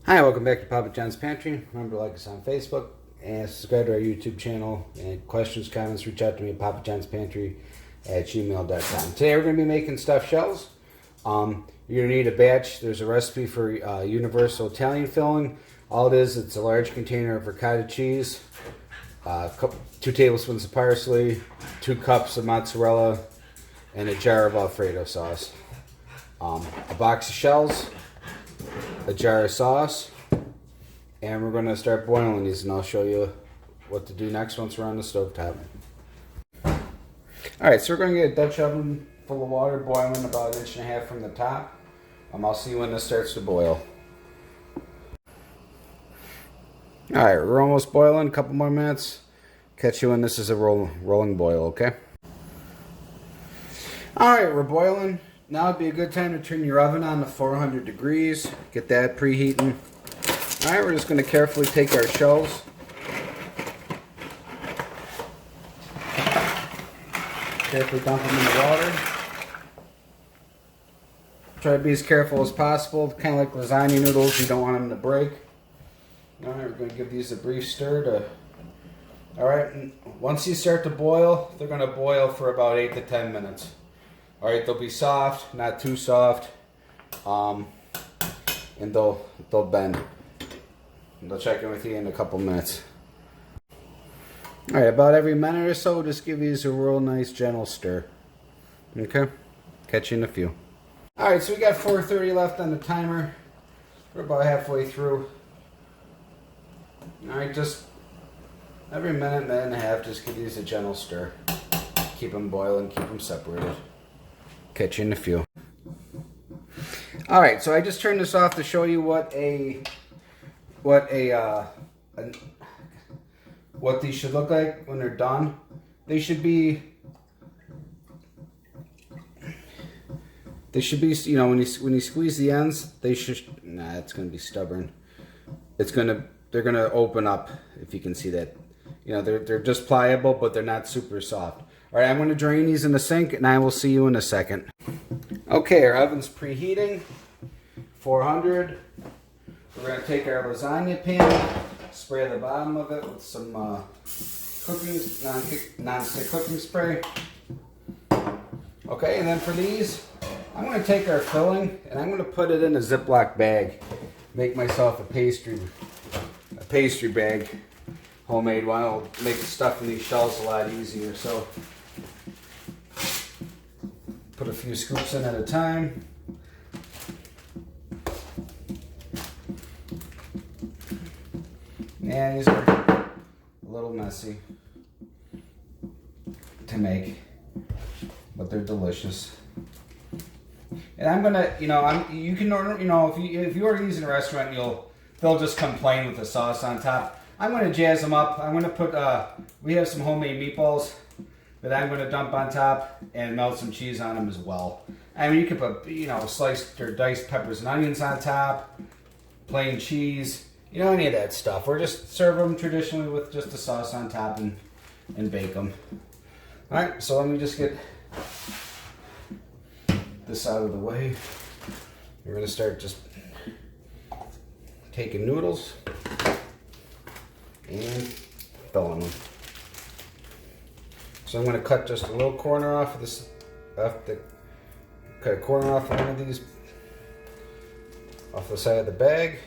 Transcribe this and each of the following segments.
Hi, welcome back to Papa John's Pantry. Remember to like us on Facebook and subscribe to our YouTube channel. And questions, comments, reach out to me at papajohnspantry@gmail.com. Today we're going to be making stuffed shells. You're going to need a batch. There's a recipe for universal Italian filling. All it is, it's a large container of ricotta cheese, 2 tablespoons of parsley, 2 cups of mozzarella, and a jar of Alfredo sauce. A box of shells, a jar of sauce, and we're going to start boiling these, and I'll show you what to do next once we're on the stove top. Alright, so we're going to get a Dutch oven full of water boiling about 1.5 inches from the top. I'll see you when this starts to boil. Alright, we're almost boiling, a couple more minutes. Catch you when this is a rolling boil, okay? Alright, we're boiling. Now would be a good time to turn your oven on to 400 degrees. Get that preheating. Alright, we're just going to carefully take our shells. Carefully dump them in the water. Try to be as careful as possible. Kind of like lasagna noodles, you don't want them to break. Alright, we're going to give these a brief stir. Alright, once these start to boil, they're going to boil for about 8 to 10 minutes. Alright, they'll be soft, not too soft, and they'll bend. And they'll check in with you in a couple minutes. Alright, about every minute or so, just give these a real nice gentle stir. Okay? Catch you in a few. Alright, so we got 4:30 left on the timer. We're about halfway through. Alright, just every minute and a half, just give these a gentle stir. Keep them boiling, keep them separated. Catch you in a few. Alright, so I just turned this off to show you what these should look like when they're done. They should be, you know, when you squeeze the ends, they should, it's going to be stubborn. They're going to open up, if you can see that. You know, they're just pliable, but they're not super soft. All right, I'm going to drain these in the sink, and I will see you in a second. Okay, our oven's preheating, 400. We're going to take our lasagna pan, spray the bottom of it with some non-stick cooking spray. Okay, and then for these, I'm going to take our filling, and I'm going to put it in a Ziploc bag. Make myself a pastry bag. Homemade one will make stuffing these shells a lot easier. So put a few scoops in at a time. And these are a little messy to make, but they're delicious. And I'm gonna, you can order, if you order these in a restaurant, they'll just come plain with the sauce on top. I'm going to jazz them up. I'm going to put, we have some homemade meatballs that I'm going to dump on top and melt some cheese on them as well. I mean, you could put, sliced or diced peppers and onions on top, plain cheese, any of that stuff. Or just serve them traditionally with just the sauce on top and bake them. Alright, so let me just get this out of the way. We're going to start just taking noodles and filling them. So I'm going to cut just a little corner off of this, cut a corner off of one of these, off the side of the bag.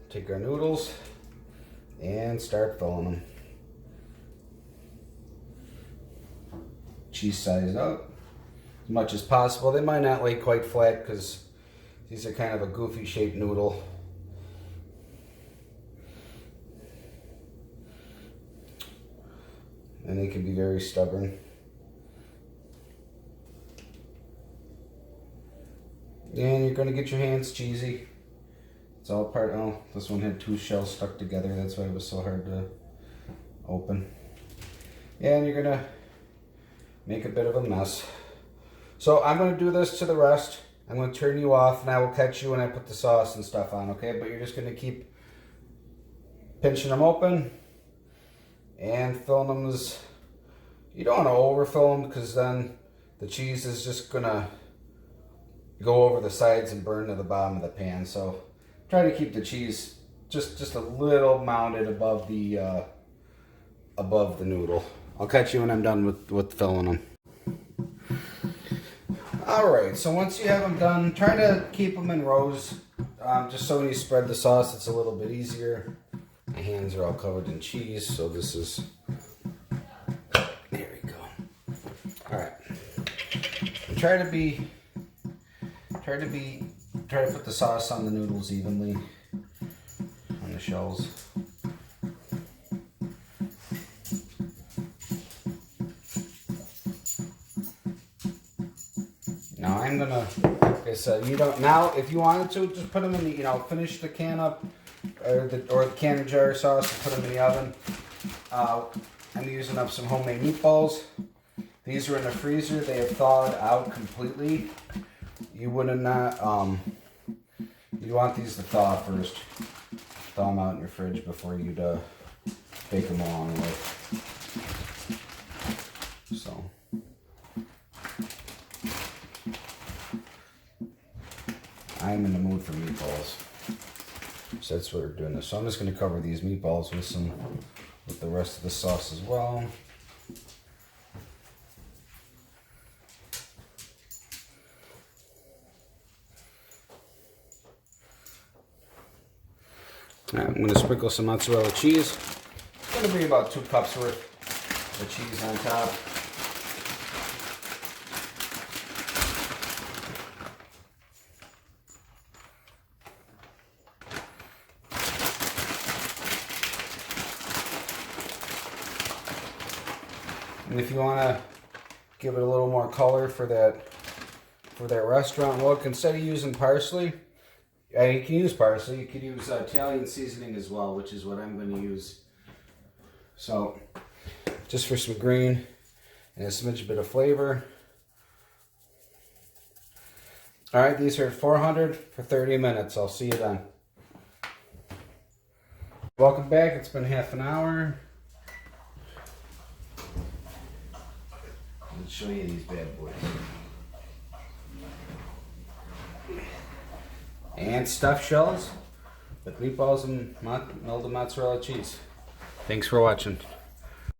Take our noodles and start filling them. Cheese size up as much as possible. They might not lay quite flat because these are kind of a goofy shaped noodle. And they can be very stubborn. And you're going to get your hands cheesy. It's all part, this one had 2 shells stuck together. That's why it was so hard to open. And you're going to make a bit of a mess. So I'm going to do this to the rest. I'm going to turn you off, and I will catch you when I put the sauce and stuff on, okay? But you're just going to keep pinching them open and filling them as, you don't want to overfill them because then the cheese is just going to go over the sides and burn to the bottom of the pan. So try to keep the cheese just a little mounted above the noodle. I'll catch you when I'm done with filling them. Alright, so once you have them done, try to keep them in rows, just so when you spread the sauce it's a little bit easier. My hands are all covered in cheese, so this is, there we go. Alright, try to put the sauce on the noodles evenly, on the shells. Now I'm gonna, like I said, you don't, now if you wanted to, just put them in the, finish the can up, or the can of jar sauce, and put them in the oven. I'm using up some homemade meatballs. These are in the freezer. They have thawed out completely. You wouldn't you want these to thaw first. Thaw them out in your fridge before you'd bake them along with. So. I'm in the mood for meatballs, so that's what we're doing this. So I'm just going to cover these meatballs with the rest of the sauce as well. Right, I'm going to sprinkle some mozzarella cheese. It's going to be about 2 cups worth of cheese on top. And if you want to give it a little more color for that restaurant look, instead of using parsley, you can use parsley. You could use Italian seasoning as well, which is what I'm going to use. So, just for some green and a smidge bit of flavor. All right, these are at 400 for 30 minutes. I'll see you then. Welcome back. It's been half an hour. Let's show you these bad boys. And stuffed shells with meatballs and melted mozzarella cheese. Thanks for watching.